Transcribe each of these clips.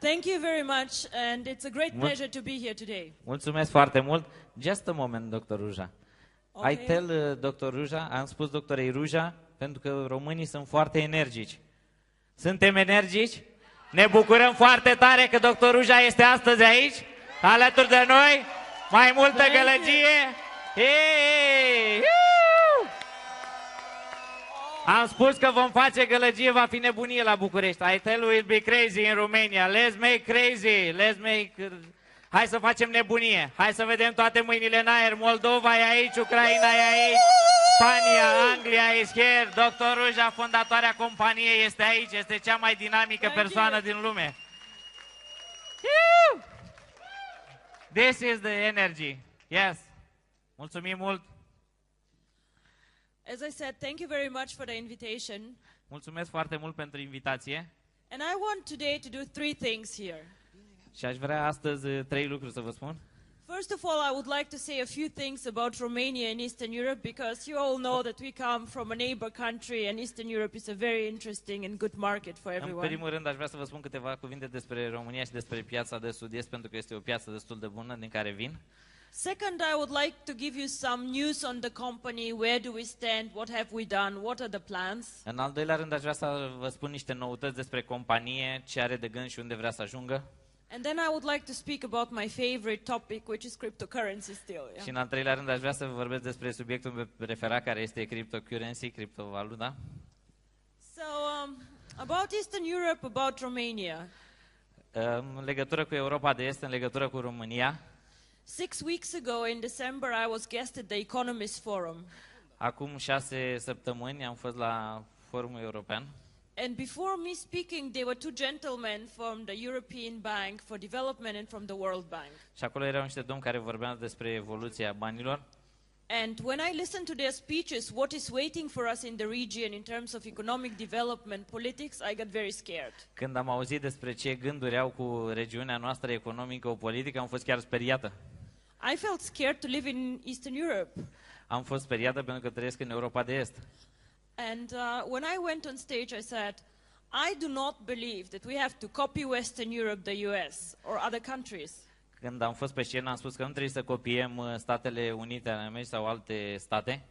Thank you very much, and it's a great pleasure to be here today. Mulțumesc foarte mult. Just a moment, Dr. Ruja. Okay. I tell Dr. Ruja, am spus doctorei Ruja, pentru că românii sunt foarte energici. Suntem energici? Ne bucurăm foarte tare că Dr. Ruja este astăzi aici, alături de noi. Mai multă gălăgie. Hey! Am spus că vom face gălăgie, va fi nebunie la București. I tell you we'll be crazy in Romania. Let's make crazy. Let's make... Hai să facem nebunie. Hai să vedem toate mâinile în aer. Moldova e aici, Ucraina e aici, Spania, Anglia is here. Dr. Ruja, fondatoarea companiei, este aici. Este cea mai dinamică persoană din lume. This is the energy. Yes. Mulțumim mult. As I said, thank you very much for the invitation. Mulțumesc foarte mult pentru invitație. And I want today to do 3 things here. Și aș vrea astăzi 3 lucruri să vă spun. First of all, I would like to say a few things about Romania and Eastern Europe, because you all know that we come from a neighbor country and Eastern Europe is a very interesting and good market for everyone. În primul rând, aș vrea să vă spun câteva cuvinte despre România și despre piața de sud-est, pentru că este o piață destul de bună din care vin. Second, I would like to give you some news on the company. Where do we stand? What have we done? What are the plans? În al doilea rând, aș vrea să vă spun niște noutăți despre companie, ce are de gând și unde vrea să ajungă. And then I would like to speak about my favorite topic, which is cryptocurrency still. Yeah? Și în al treilea rând, aș vrea să vă vorbesc despre subiectul preferat, care este cryptocurrency, criptovaluta. So, about Eastern Europe, about Romania. În legătură cu Europa de Est, în legătură cu România. 6 weeks ago in December, I was guest at the Economist Forum. Acum 6 săptămâni am fost la Forumul European. And before me speaking, there were 2 gentlemen from the European Bank for Development and from the World Bank. Și acolo erau niște domni care vorbeau despre evoluția banilor. And when I listened to their speeches, what is waiting for us in the region in terms of economic development, politics, I got very scared. Când am auzit despre ce gânduri au cu regiunea noastră economică, o politică, am fost chiar speriată. I felt scared to live in Eastern Europe. Am fost speriată pentru că trăiesc în Europa de Est. And when I went on stage, I said, I do not believe that we have to copy Western Europe, the US, or other countries. Când am fost pe scenă, am spus că nu trebuie să copiem Statele Unite ale Americii sau alte state.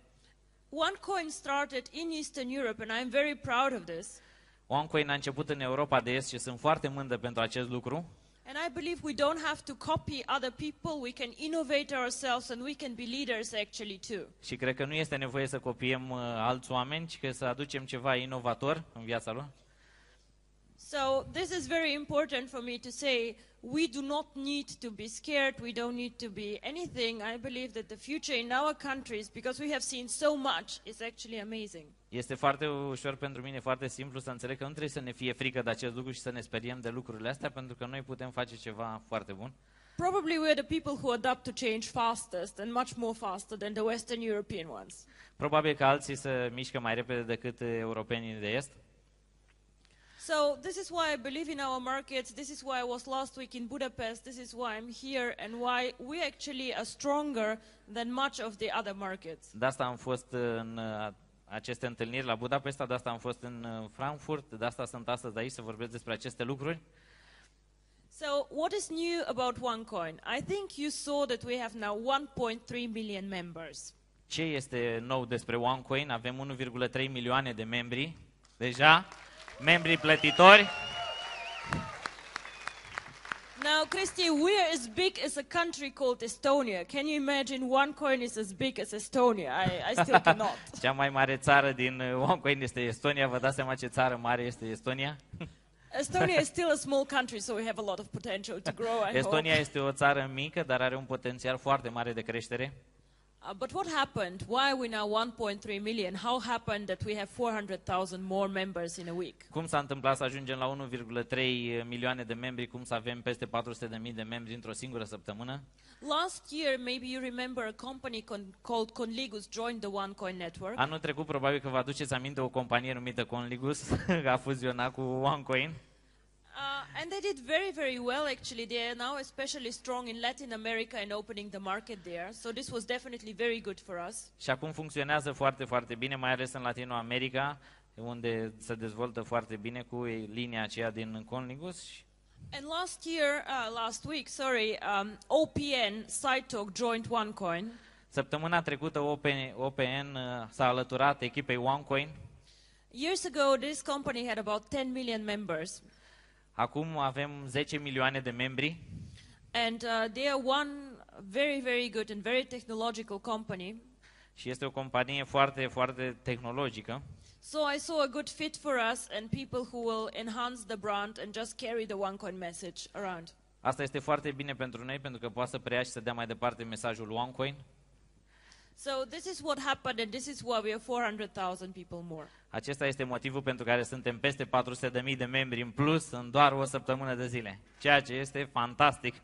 OneCoin started in Eastern Europe, and I'm very proud of this. OneCoin a început în Europa de Est și sunt foarte mândră pentru acest lucru. And I believe we don't have to copy other people, we can innovate ourselves and we can be leaders actually too. Și cred că nu este nevoie să copiem alți oameni, ci că să aducem ceva inovator în viața lor. So this is very important for me to say, we do not need to be scared, we don't need to be anything. I believe that the future in our countries, because we have seen so much, is actually amazing. Este foarte ușor pentru mine, foarte simplu să înțeleg că nu trebuie să ne fie frică de acest lucru și să ne speriem de lucrurile astea, pentru că noi putem face ceva foarte bun. Probably we're the people who adapt to change fastest and much more faster than the Western European ones. Probabil că alții se mișcă mai repede decât europenii de Est. So this is why I believe in our markets, this is why I was last week in Budapest, this is why I'm here and why we actually are stronger than much of the other markets. De asta am fost în aceste întâlniri la Budapesta, de asta am fost în Frankfurt, de asta sunt astăzi aici să vorbesc despre aceste lucruri. So what is new about OneCoin? I think you saw that we have now 1.3 million members. Ce este nou despre OneCoin? Avem 1,3 milioane de membri deja. Membrii plătitori. Now, Christy, we're as big as a country called Estonia. Can you imagine OneCoin is as big as Estonia? I still cannot. Cea mai mare țară din OneCoin este Estonia. Vă dați seama ce țară mare este Estonia? Estonia is still a small country, so we have a lot of potential to grow, I Estonia hope. este o țară mică, dar are un potențial foarte mare de creștere. But what happened? Why are we now 1.3 million? How happened that we have 400,000 more members in a week? Cum s-a întâmplat să ajungem la 1,3 milioane de membri, cum să avem peste 400.000 de membri într-o singură săptămână? Last year, maybe you remember, a company called Conligus joined the OneCoin network. Anul trecut, probabil că vă aduceți aminte, o companie numită Conligus a fuzionat cu OneCoin. And they did very, very well, actually. They are now especially strong in Latin America and opening the market there. So this was definitely very good for us. Și acum funcționează foarte, foarte bine, mai ales în Latinoamerica, unde se dezvoltă foarte bine cu linia aceea din Conligus. And last week, OPN, SideTalk joined OneCoin. Săptămâna trecută OPN s-a alăturat echipei OneCoin. Years ago, this company had about 10 million members. Acum avem 10 milioane de membri. And they are one very, very good and very technological company. Și este o companie foarte, foarte tehnologică. So I saw a good fit for us and people who will enhance the brand and just carry the OneCoin message around. Asta este foarte bine pentru noi, pentru că poate să preia și să dea mai departe mesajul OneCoin. So this is what happened and this is why we are 400,000 people more. Acesta este motivul pentru care suntem peste 400.000 de membri în plus în doar o săptămână de zile. Ceea ce este fantastic.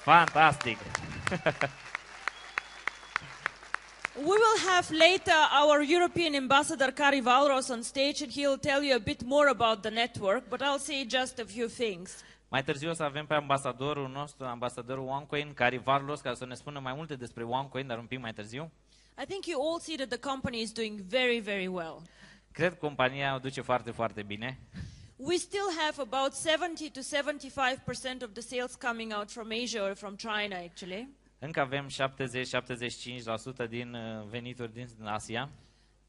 Fantastic. We will have later our European ambassador Kari Valros on stage and he'll tell you a bit more about the network, but I'll say just a few things. Mai târziu o să avem pe ambasadorul nostru, ambasadorul OneCoin, Kari Valros, ca să ne spună mai multe despre OneCoin, dar un pic mai târziu. I think you all see that the company is doing very, very well. Cred că compania o duce foarte, foarte bine. We still have about 70 to 75% of the sales coming out from Asia or from China, actually. Încă avem 70-75% din venituri din Asia.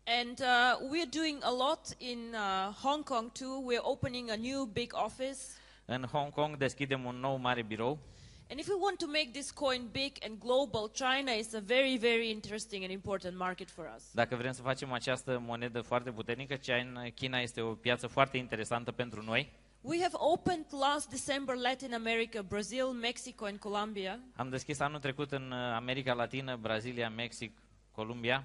And we're doing a lot in Hong Kong too. We're opening a new big office. În Hong Kong deschidem un nou mare birou. And if we want to make this coin big and global, China is a very, very interesting and important market for us. Dacă vrem să facem această monedă foarte puternică, China este o piață foarte interesantă pentru noi. We have opened last December Latin America, Brazil, Mexico and Colombia. Am deschis anul trecut în America Latină, Brazilia, Mexic, Columbia.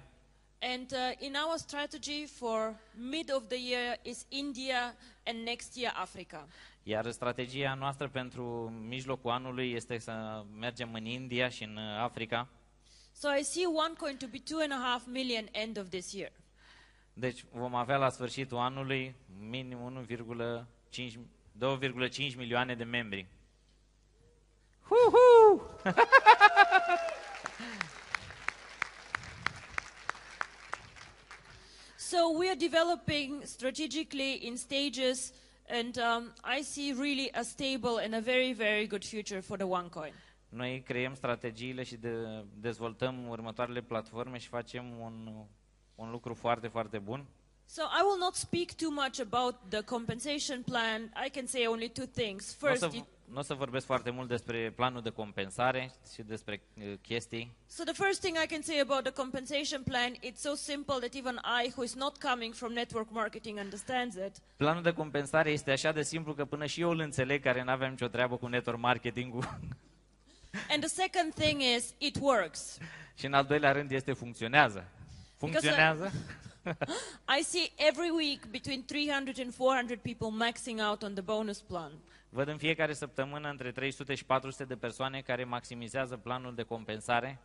And in our strategy for mid of the year is India and next year Africa. Iar strategia noastră pentru mijlocul anului este să mergem în India și în Africa. So I see OneCoin to be 2.5 million end of this year. Deci vom avea la sfârșitul anului minim 2,5 milioane de membri. So we are developing strategically in stages and I see really a stable and a very, very good future for the OneCoin. Noi creăm strategiile și dezvoltăm următoarele platforme și facem un lucru foarte, foarte bun. So I will not speak too much about the compensation plan. I can say only two things. First, nu o să vorbesc foarte mult despre planul de compensare și despre chestii. So the first thing I can say about the compensation plan, it's so simple that even I, who is not coming from network marketing, understands it. Planul de compensare este așa de simplu că până și eu îl înțeleg, care nu avem nicio treabă cu network marketing-ul. And the second thing is, it works. Și în al doilea rând este funcționează. Funcționează. I see every week between 300 and 400 people maxing out on the bonus plan. Văd în fiecare săptămână între 300 și 400 de persoane care maximizează planul de compensare.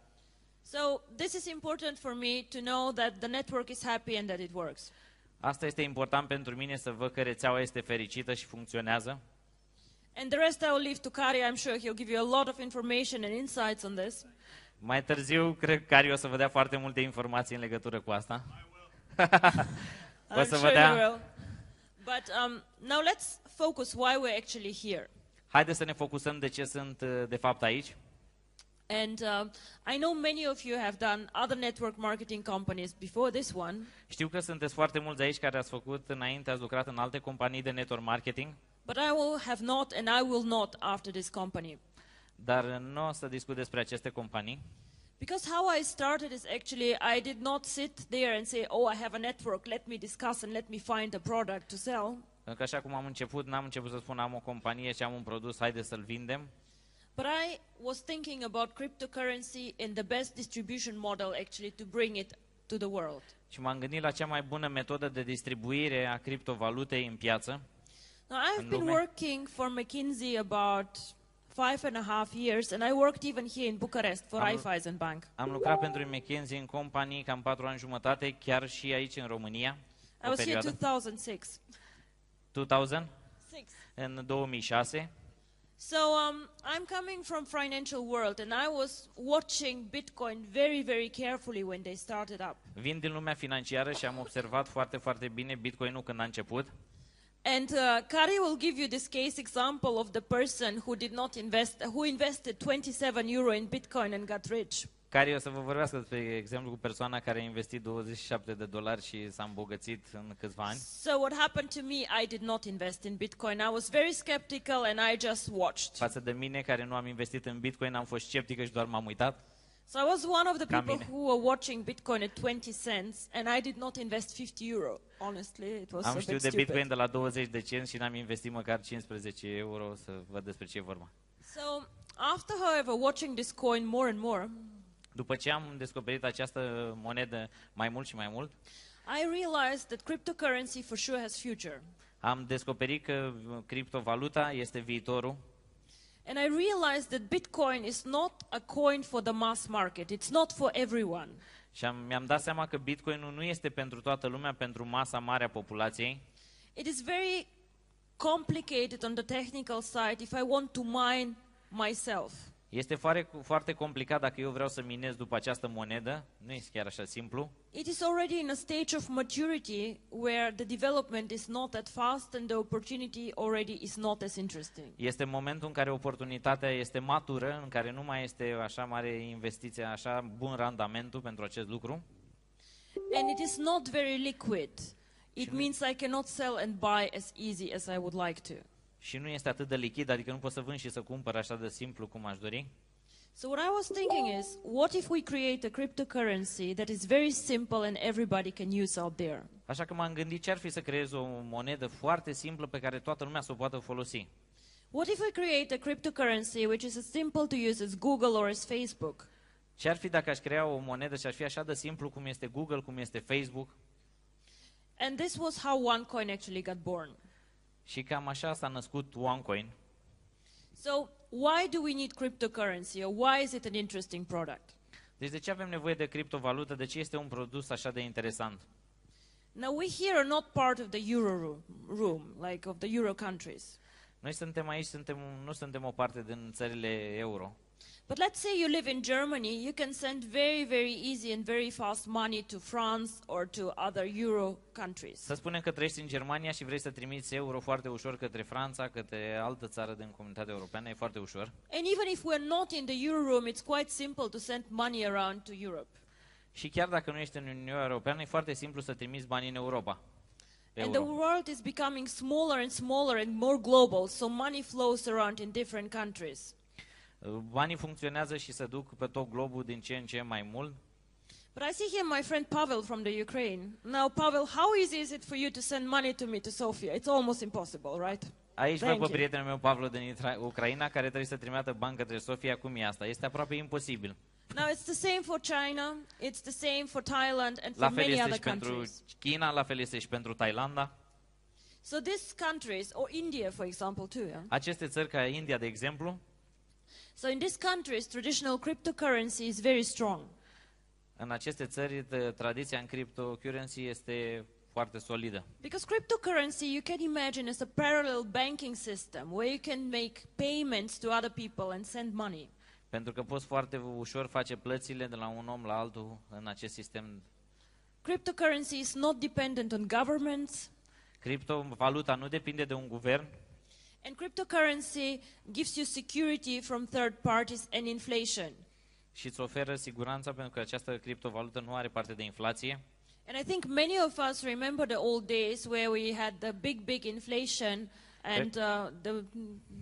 So this is important for me to know that the network is happy and that it works. Asta este important pentru mine, să văd că rețeaua este fericită și funcționează. And the rest I will leave to Kari. I'm sure he'll give you a lot of information and insights on this. Mai târziu, cred că Kari o să vă dea foarte multe informații în legătură cu asta. I'm sure he will. But now let's focus why we're actually here. Haideți să ne focusăm de ce sunt de fapt aici. And I know many of you have done other network marketing companies before this one. Știu că sunteți foarte mulți aici care ați făcut înainte, ați lucrat în alte companii de network marketing. But I will have not and I will not after this company. Dar nu o să discut despre aceste companii. Because how I started is actually I did not sit there and say, oh, I have a network, let me discuss and let me find a product to sell. Pentru că așa cum am început, n-am început să spun am o companie și am un produs, haide să-l vindem. But I was thinking about cryptocurrency and the best distribution model actually to bring it to the world. Și m-am gândit la cea mai bună metodă de distribuire a criptovalutei în piață. Now, I've been working for McKinsey about 5.5 years, and I worked even here in Bucharest for Raiffeisen Bank. Am lucrat pentru McKinsey în companii cam 4 ani jumătate, chiar și aici în România. I was here 2006. 2000? În 2006. So I'm coming from financial world, and I was watching Bitcoin very, very carefully when they started up. Vin din lumea financiară și am observat foarte, foarte bine Bitcoin-ul când a început. And Kari will give you this case example of the person who did not invest, who invested 27 euro in Bitcoin and got rich. Care o să vă vorbească despre exemplu cu persoana care a investit $27 și s-a îmbogățit în câțiva ani. So what happened to me, I did not invest in Bitcoin. I was very skeptical and I just watched. Față de mine, care nu am investit în Bitcoin, am fost sceptică și doar m-am uitat. So I was one of the people who were watching Bitcoin at 20 cents and I did not invest 50 euro. Honestly, it was Am a știut bit de Bitcoin de la 20 de cenți și n-am investit măcar 15 euro să văd despre ce e vorba. So after, however, watching this coin more and more, După ce am descoperit această monedă mai mult și mai mult, I realized that cryptocurrency for sure has future. am descoperit că criptovaluta este viitorul. And I realized that Bitcoin is not a coin for the mass market. It's not for everyone. Și mi-am dat seama că Bitcoinul nu este pentru toată lumea, pentru masa mare a populației. It is very complicated on the technical side if I want to mine myself. Este foarte complicat dacă eu vreau să minez după această monedă, nu este chiar așa simplu. It is already in a stage of maturity where the development is not that fast and the opportunity already is not as interesting. Este momentul în care oportunitatea este matură, în care nu mai este așa mare investiția, așa bun randamentul pentru acest lucru. And it is not very liquid. It means I cannot sell and buy as easy as I would like to. Și nu este atât de lichid, adică nu pot să vând și să cumpăr așa de simplu cum aș dori. So what I was thinking is, what if we create a cryptocurrency that is very simple and everybody can use out there? Așa că m-am gândit ce ar fi să creez o monedă foarte simplă pe care toată lumea să o poată folosi. What if we create a cryptocurrency which is as simple to use as Google or as Facebook? Ce ar fi dacă aș crea o monedă și ar fi așa de simplu cum este Google, cum este Facebook? And this was how OneCoin actually got born. Și cam așa s-a născut OneCoin. So why do we need cryptocurrency, or why is it an interesting product? Deci de ce avem nevoie de criptovalută? De ce este un produs așa de interesant? Now we here are not part of the Euro room, like of the Euro countries. Noi suntem aici, nu suntem o parte din țările euro. But let's say you live in Germany, you can send very, very easy and very fast money to France or to other Euro countries. Să spunem că trăiești în Germania și vrei să trimiți euro foarte ușor către Franța, către altă țară din Comunitatea Europeană, e foarte ușor. And even if we're not in the Euro room, it's quite simple to send money around to Europe. Și chiar dacă nu ești în Uniunea Europeană, e foarte simplu să trimiți bani în Europa. And the world is becoming smaller and smaller and more global, so money flows around in different countries. Banii funcționează și se duc pe tot globul din ce în ce mai mult. But I see here my friend Pavel from the Ukraine. Now, Pavel, how easy is it for you to send money to me to Sofia? It's almost impossible, right? Aici văd pe prietenul meu, Pavlo, din Ucraina, care trebuie să trimită bani către Sofia. Cum e asta? Este aproape imposibil. Now, it's the same for China, it's the same for Thailand and La for fel many este other și pentru countries. China, la fel este și pentru Thailanda. So these countries, or India, for example, too, yeah? Aceste țări ca India, de exemplu, So in these countries, traditional cryptocurrency is very strong. în aceste țări, tradiția în cryptocurrency este foarte solidă. Because cryptocurrency, you can imagine, as a parallel banking system where you can make payments to other people and send money. Pentru că poți foarte ușor face plățile de la un om la altul în acest sistem. Cryptocurrency is not dependent on governments. Criptovaluta nu depinde de un guvern. And cryptocurrency gives you security from third parties and inflation. Și îți oferă siguranța pentru că această criptovalută nu are parte de inflație. And I think many of us remember the old days where we had the big inflation and the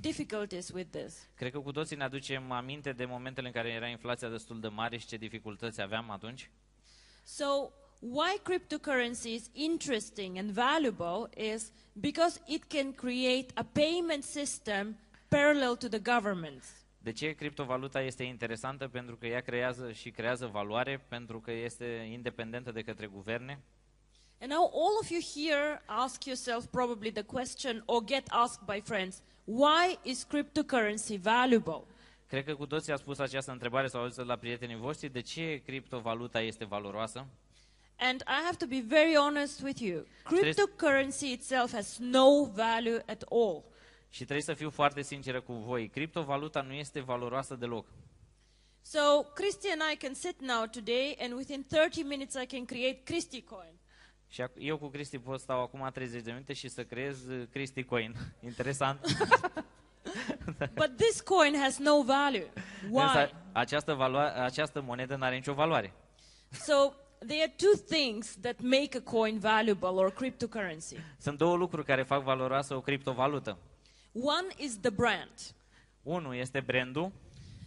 difficulties with this. Cred că cu toții ne aducem aminte de momentele în care era inflația destul de mare și ce dificultăți aveam atunci. So why cryptocurrency is interesting and valuable is because it can create a payment system parallel to the governments. De ce criptovaluta este interesantă? Pentru că ea creează valoare, pentru că este independentă de către guverne. And now all of you here ask yourself probably the question or get asked by friends, why is cryptocurrency valuable? Cred că cu toții ați spus această întrebare sau auzit la prietenii voștri, de ce criptovaluta este valoroasă? And I have to be very honest with you. Cryptocurrency itself has no value at all. Și trebuie să fiu foarte sinceră cu voi. Criptovaluta nu este valoroasă deloc. So Christy and I can sit now today and within 30 minutes I can create Christy coin. Și eu cu Cristi pot stau acum 30 de minute și să creez Cristi Coin. Interesant. But this coin has no value. Why? Însă această monedă nu are nicio valoare. So there are two things that make a coin valuable or cryptocurrency. Sunt două lucruri care fac valoroasă o criptovalută. One is the brand. Unul este brandul.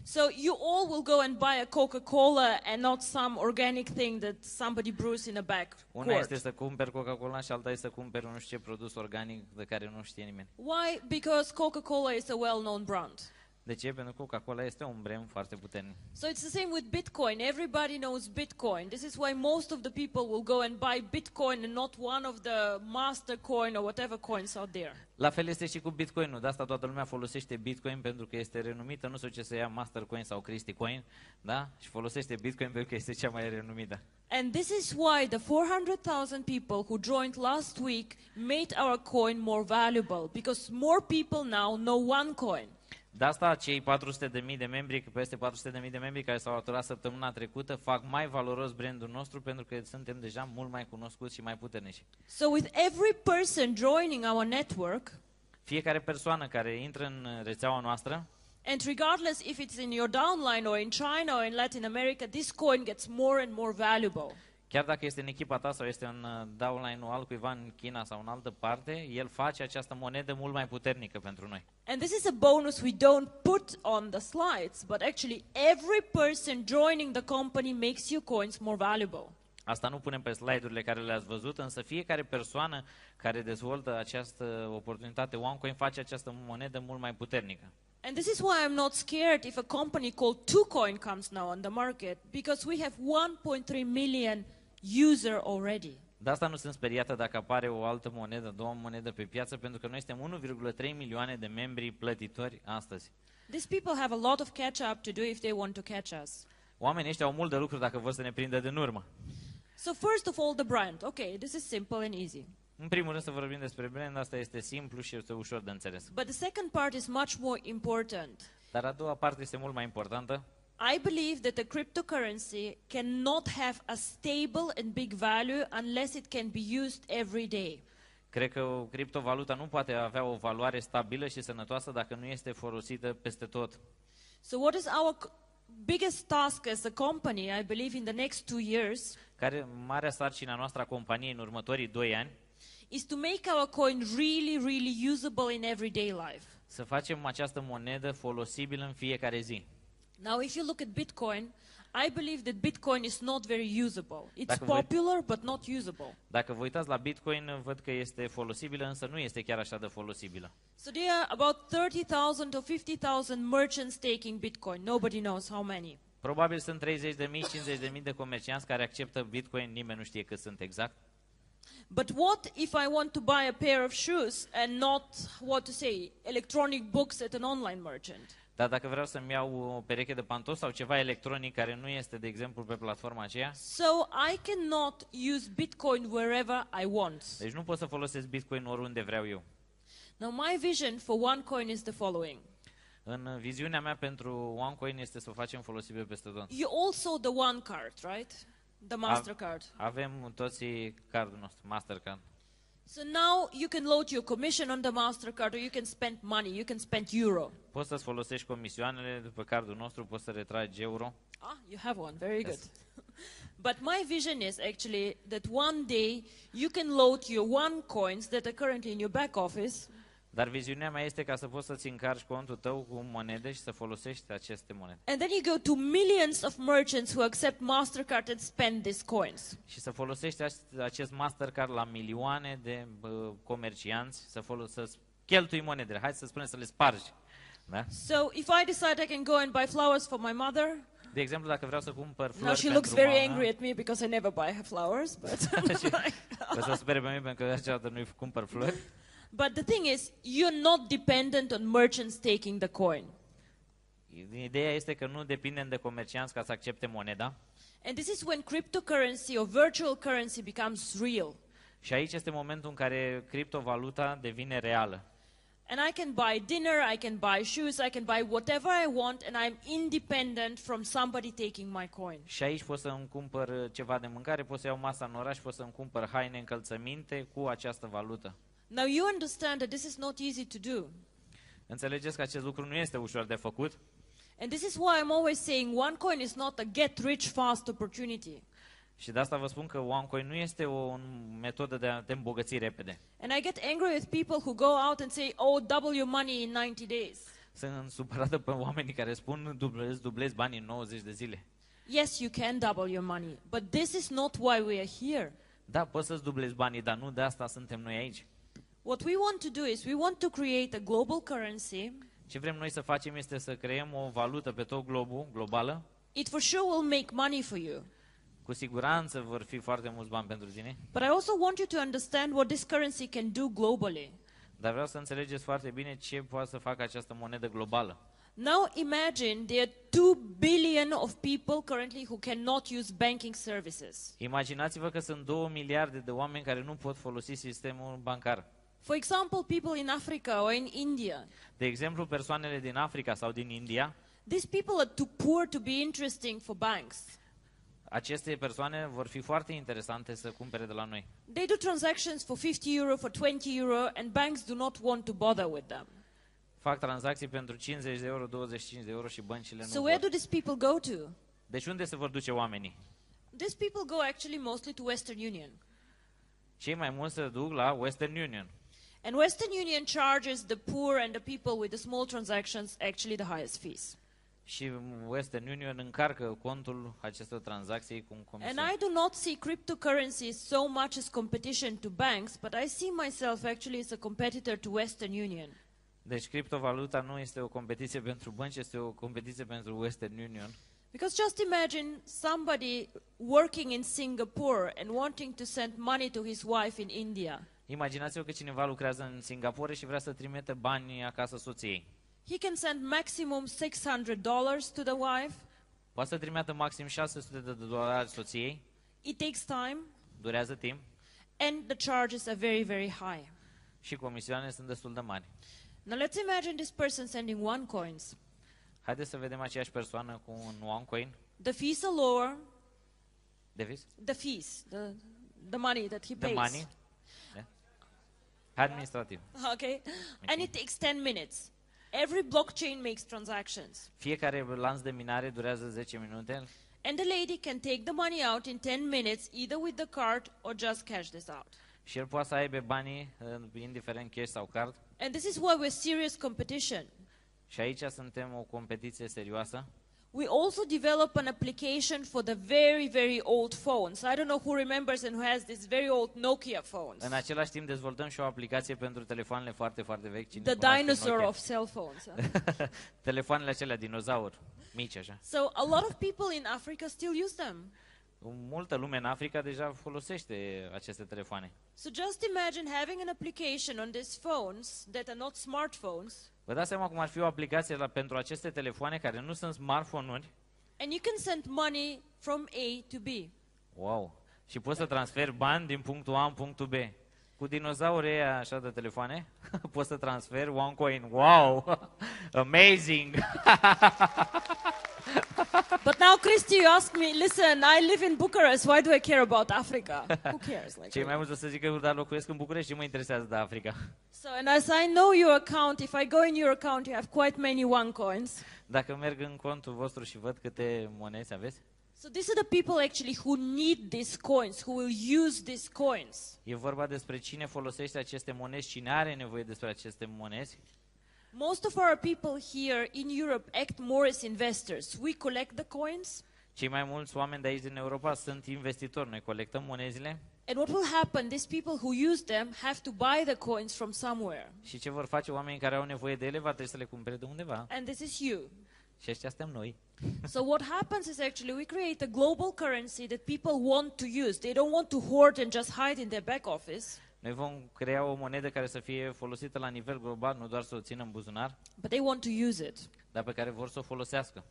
So you all will go and buy a Coca-Cola and not some organic thing that somebody brews in a back Una este court. să cumperi Coca-Cola și alta este să cumperi nu știu ce produs organic de care nu știe nimeni. Why? Because Coca-Cola is a well-known brand. De ce? Pentru că Coca-Cola este un brand foarte puternic. So it's the same with Bitcoin. Everybody knows Bitcoin. This is why most of the people will go and buy Bitcoin and not one of the master coin or whatever coins out there. La fel este și cu Bitcoin-ul. De asta toată lumea folosește Bitcoin pentru că este renumită. Nu știu ce să ia Mastercoin sau Cristi Coin, da? Și folosește Bitcoin pentru că este cea mai renumită. And this is why the 400,000 people who joined last week made our coin more valuable, because more people now know OneCoin. De asta cei 400.000 de membri, peste 400.000 de membri care s-au alăturat săptămâna trecută, fac mai valoros brandul nostru pentru că suntem deja mult mai cunoscuți și mai puternici. So with every person joining our network, Fiecare persoană care intră în rețeaua noastră, and regardless if it's in your downline or in China or in Latin America, this coin gets more and more valuable. chiar dacă este în echipa ta sau este în downline-ul altcuiva în China sau în altă parte, el face această monedă mult mai puternică pentru noi. And this is a bonus we don't put on the slides, but actually every person joining the company makes your coins more valuable. Asta nu punem pe slide-urile care le-ați văzut, însă fiecare persoană care dezvoltă această oportunitate OneCoin face această monedă mult mai puternică. And this is why I'm not scared if a company called TwoCoin comes now on the market, because we have 1.3 million user already. De asta nu sunt speriată dacă apare o altă monedă, două monede pe piață, pentru că noi suntem 1,3 milioane de membri plătitori astăzi. These people have a lot of catch up to do if they want to catch us. Oamenii ăștia au mult de lucru dacă vor să ne prindă din urmă. So first of all, the brand. Okay, this is simple and easy. În primul rând să vorbim despre brand, asta este simplu și este ușor de înțeles. But the second part is much more important. Dar a doua parte este mult mai importantă. I believe that the cryptocurrency cannot have a stable and big value unless it can be used every day. Cred că o criptovalută nu poate avea o valoare stabilă și sănătoasă dacă nu este folosită peste tot. So what is our biggest task as a company, I believe, in the next 2 years, Care marea sarcină noastră a companiei în următorii 2 ani is to make our coin really, really usable in everyday life. să facem această monedă folosibilă în fiecare zi. Now, if you look at Bitcoin, I believe that Bitcoin is not very usable. It's Dacă voi- popular, but not usable. Dacă vă uitați la Bitcoin, văd că este folosibilă, însă nu este chiar așa de folosibilă. So there are about 30,000 or 50,000 merchants taking Bitcoin. Nobody knows how many. Probabil sunt 30.000, 50.000 de comercianți care acceptă Bitcoin, nimeni nu știe cât sunt exact. But what if I want to buy a pair of shoes and not, what to say, electronic books at an online merchant? Dar dacă vreau să-mi iau o pereche de pantofi sau ceva electronic care nu este, de exemplu, pe platforma aceea, So I cannot use Bitcoin wherever I want. deci nu pot să folosesc Bitcoin oriunde vreau eu. Now my vision for OneCoin is the following. În viziunea mea pentru OneCoin este să o facem folosibil peste tot. You all saw the One Card, right? The Mastercard. Avem toți cardul nostru, Mastercard. So now you can load your commission on the Mastercard, or you can spend money, you can spend euro. Poți să-ți folosești comisioanele după cardul nostru, poți să retragi euro. Ah, you have one, very Yes. good. But my vision is actually that one day you can load your OneCoins that are currently in your back office, Dar viziunea mea este ca să poți să-ți încarci contul tău cu monede și să folosești aceste monede. and then you go to millions of merchants who accept Mastercard and spend these coins. Și să folosești acest Mastercard la milioane de comercianți, să cheltui monedele. Hai să spunem să le spargi. Da? So if I decide I can go and buy flowers for my mother, De exemplu, dacă vreau să cumpăr flori now she pentru looks very mama, angry at me because I never buy her flowers, but o să spere pe mine pentru că niciodată nu-i cumpăr flori. but the thing is, you're not dependent on merchants taking the coin. Ideea este că nu depindem de comercianți ca să accepte moneda. And this is when cryptocurrency or virtual currency becomes real. Și aici este momentul în care criptovaluta devine reală. And I can buy dinner, I can buy shoes, I can buy whatever I want, and I'm independent from somebody taking my coin. Și aici pot să-mi cumpăr ceva de mâncare, pot să iau masa în oraș, pot să-mi cumpăr haine, încălțăminte cu această valută. Now you understand that this is not easy to do. Înțelegeți că acest lucru nu este ușor de făcut? And this is why I'm always saying OneCoin is not a get rich fast opportunity. Și de asta vă spun că OneCoin nu este o metodă de a te îmbogăți repede. And I get angry with people who go out and say, oh, double your money in 90 days. Sunt supărată pe oamenii care spun dublezi banii în 90 de zile. Yes, you can double your money, but this is not why we are here. Da, poți să-ți dublezi banii, dar nu de asta suntem noi aici. What we want to do is we want to create a global currency. Ce vrem noi să facem este să creăm o valută pe tot globul, globală. It for sure will make money for you. Cu siguranță vor fi foarte mulți bani pentru tine. But I also want you to understand what this currency can do globally. Dar vreau să înțelegeți foarte bine ce poate să facă această monedă globală. Now imagine there are 2 billion of people currently who cannot use banking services. Imaginați-vă că sunt 2 miliarde de oameni care nu pot folosi sistemul bancar. For example, people in Africa or in India. De exemplu, persoanele din Africa sau din India. These people are too poor to be interesting for banks. Aceste persoane vor fi foarte interesante să cumpere de la noi. They do transactions for 50 euro, for 20 euro, and banks do not want to bother with them. Fac tranzacții pentru 50 de euro, 25 de euro și băncile So nu where vor. do these people go to? Deci unde se vor duce oamenii? These people go actually mostly to Western Union. Cei mai mulți se duc la Western Union. And Western Union charges the poor and the people with the small transactions actually the highest fees. Și Western Union încarcă contul acestor tranzacții cu un And comision. I do not see cryptocurrencies so much as competition to banks, but I see myself actually as a competitor to Western Union. Deci criptovaluta nu este o competiție pentru bănci, este o competiție pentru Western Union. Because just imagine somebody working in Singapore and wanting to send money to his wife in India. Imaginați-vă că cineva lucrează în Singapore și vrea să trimite bani acasă soției. He can send maximum $600 to the wife. Poate să trimită maxim $600 soției, It takes time, durează timp and the charges are very, very high. și comisioanele sunt destul de mari. Now let's imagine this person sending OneCoins. Haideți să vedem aceeași persoană cu un OneCoin. The fees are lower. Davis? The fees, the money that he The pays. money. Yeah. Administrativ. Okay. And it takes 10 minutes. Every blockchain makes transactions. Fiecare lanț de minare durează 10 minute And the lady can take the money out in 10 minutes, either with the card or just cash this out. și el poate să aibă banii, indiferent cash sau card. And this is why we're serious competition. Și aici suntem o competiție serioasă. We also develop an application for the very, very old phones. I don't know who remembers and who has these very old Nokia phones. În același timp dezvoltăm și o aplicație pentru telefoanele foarte, foarte vechi. Cine The cunoaște dinosaur Nokia? of cell phones. Telefoanele acelea dinozauri, mici așa. So a lot of people in Africa still use them. Multă lume în Africa deja folosește aceste telefoane. So just imagine having an application on these phones that are not smartphones. Vă dați seama cum ar fi o aplicație pentru aceste telefoane care nu sunt smartphone-uri? And you can send money from A to B. Wow! Și poți să transferi bani din punctul A în punctul B. Cu dinozaurii ăia așa de telefoane, poți să transferi OneCoin. Wow! Amazing! But now, Christy, you ask me, listen, I live in Bucharest, why do I care about Africa? Who cares? Like, Cei mai mulți o să zică, dar locuiesc în București, ce mă interesează de Africa? so, and as I know your account, if I go in your account, you have quite many OneCoins. Dacă merg în contul vostru și văd câte monede aveți, So these are the people actually who need these coins, who will use these coins. e vorba despre cine folosește aceste monezi, cine are nevoie despre aceste monezi. Most of our people here in Europe act more as investors. We collect the coins, Cei mai mulți oameni de aici din Europa sunt investitori. Noi colectăm monezile and what will happen, these people who use them have to buy the coins from somewhere. și ce vor face oamenii care au nevoie de ele, va trebui să le cumpere de undeva. And this is you. Și ăștia suntem noi. So what happens is actually we create a global currency that people want to use. They don't want to hoard and just hide in their back office, Noi vom crea o monedă care să fie folosită la nivel global, nu doar să o țină în buzunar, but they want to use it. dar pe care vor să o folosească.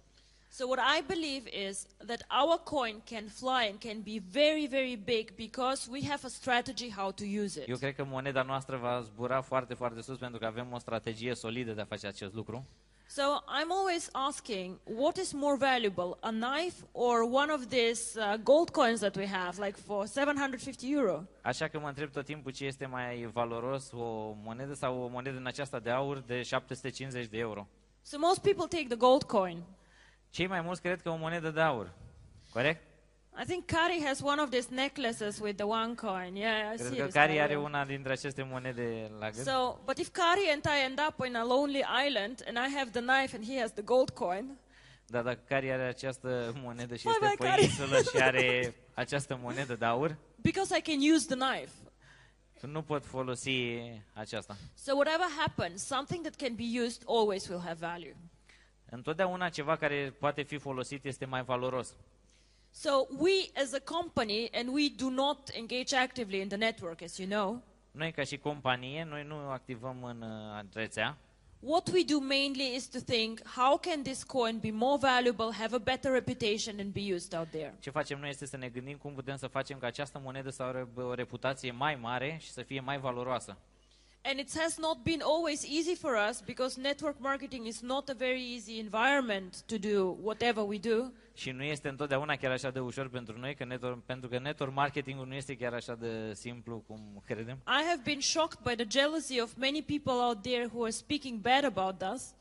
So what I believe is that our coin can fly and can be very, very big because we have a strategy how to use it. Eu cred că moneda noastră va zbura foarte, foarte sus pentru că avem o strategie solidă de a face acest lucru. So I'm always asking, what is more valuable, a knife or one of these gold coins that we have, like for 750 euro? Așa că mă întreb tot timpul ce este mai valoros, o monedă sau o monedă în aceasta de aur de 750 de euro. So most people take the gold coin. Cei mai mulți cred că o monedă de aur. Corect? I think Kari has one of these necklaces with the OneCoin. Yeah, I Cred see că this. Cari are una dintre aceste monede la gât. So, but if Kari and I end up in a lonely island and I have the knife and he has the gold coin, Dar dacă Cari are această monedă și Bye este bye, pe Cari. insulă și are această monedă de aur, because I can use the knife. nu pot folosi aceasta. So whatever happens, something that can be used always will have value. Întotdeauna ceva care poate fi folosit este mai valoros. So we as a company, and we do not engage actively in the network, as you know, Noi ca și companie, noi nu activăm în rețea. what we do mainly is to think, how can this coin be more valuable, have a better reputation and be used out there? Ce facem noi este să ne gândim cum putem să facem ca această monedă să aibă o reputație mai mare și să fie mai valoroasă. And it has not been always easy for us because network marketing is not a very easy environment to do whatever we do. Și nu este întotdeauna chiar așa de ușor pentru noi, pentru că network marketingul nu este chiar așa de simplu cum credem. I have been shocked by the jealousy of many people out there who are speaking bad about us.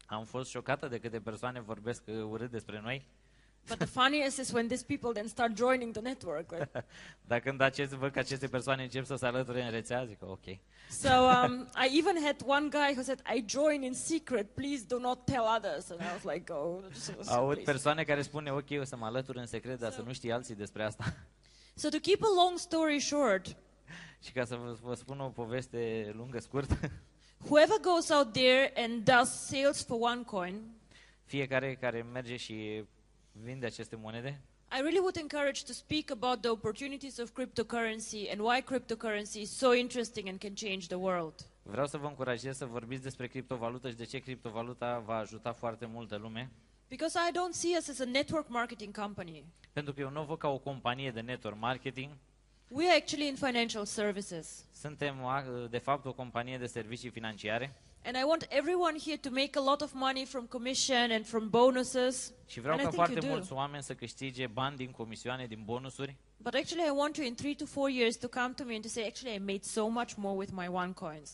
Am fost șocată de câte persoane vorbesc urât despre noi. But the funniest is when these people then start joining the network. Like. Dar când văd că aceste persoane încep să se alăture în rețea, zic ok. So I even had one guy who said, I join in secret, please do not tell others. And I was like, oh. Aud please. persoane care spune ok, o să mă alătur în secret, dar să nu știe alții despre asta. So to keep a long story short, Și ca să vă spun o poveste lungă, scurt, whoever goes out there and does sales for OneCoin, fiecare care merge și vinde aceste monede, I really would encourage to speak about the opportunities of cryptocurrency and why cryptocurrency is so interesting and can change the world. vreau să vă încurajez să vorbiți despre criptovalută și de ce criptovaluta va ajuta foarte multă lume. Because I don't see us as a network marketing company. Pentru că eu nu o văd ca o companie de network marketing, We are actually in financial services. suntem de fapt o companie de servicii financiare. And I want everyone here to make a lot of money from commission and from bonuses. Și vreau And I ca think foarte you do. mulți oameni să câștige bani din comisioane, din bonusuri. But actually I want you in 3 to 4 years to come to me and to say, actually I made so much more with my OneCoins.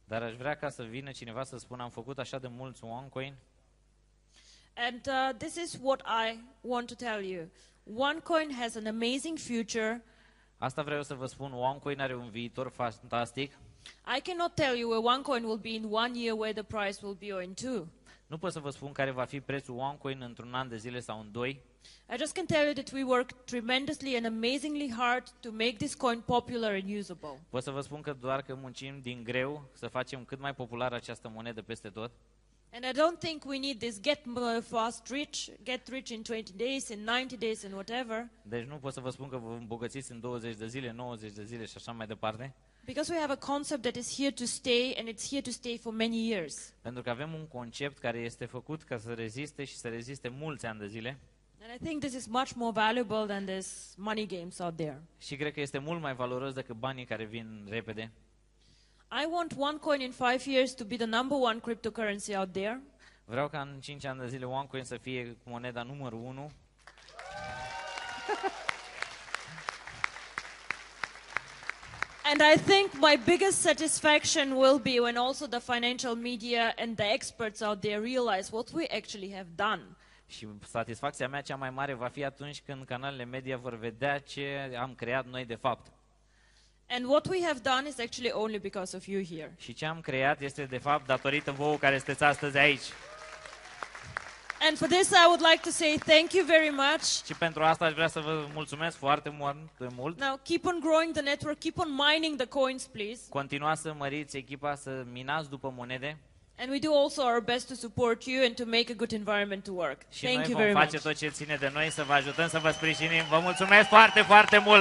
Dar aș vrea ca să vină cineva să spună, am făcut așa de mulți OneCoin. And this is what I want to tell you. OneCoin has an amazing future. Asta vreau să vă spun, OneCoin are un viitor fantastic. I cannot tell you where OneCoin will be in 1 year, where the price will be, or in 2. Nu pot să vă spun care va fi prețul OneCoin într-un an de zile sau în 2. I just can tell you that we work tremendously and amazingly hard to make this coin popular and usable. Pot să vă spun că doar că muncim din greu să facem cât mai populară această monedă peste tot. And I don't think we need this get rich in 20 days, in 90 days, and whatever. Deci nu pot să vă spun că vă îmbogățiți în 20 de zile, 90 de zile și așa mai departe. Because we have a concept that is here to stay, and it's here to stay for many years. Pentru că avem un concept care este făcut ca să reziste și să reziste mulți ani de zile. And I think this is much more valuable than this money games out there. Și cred că este mult mai valoros decât banii care vin repede. I want OneCoin in 5 years to be the number 1 cryptocurrency out there. Vreau ca în 5 ani de zile OneCoin să fie moneda numărul 1. And I think my biggest satisfaction will be when also the financial media and the experts out there realize what we actually have done. Și satisfacția mea cea mai mare va fi atunci când canalele media vor vedea ce am creat noi de fapt. And what we have done is actually only because of you here. Și ce am creat este de fapt datorită vouă care sunteți astăzi aici. And for this I would like to say thank you very much. Și pentru asta aș vrea să vă mulțumesc foarte mult. Now keep on growing the network, keep on mining the coins, please. Continuați să măriți echipa, să minați după monede. And we do also our best to support you and to make a good environment to work. Și Thank noi you vom very face much. tot ce ține de noi să vă ajutăm, să vă sprijinim. Vă mulțumesc foarte, foarte mult!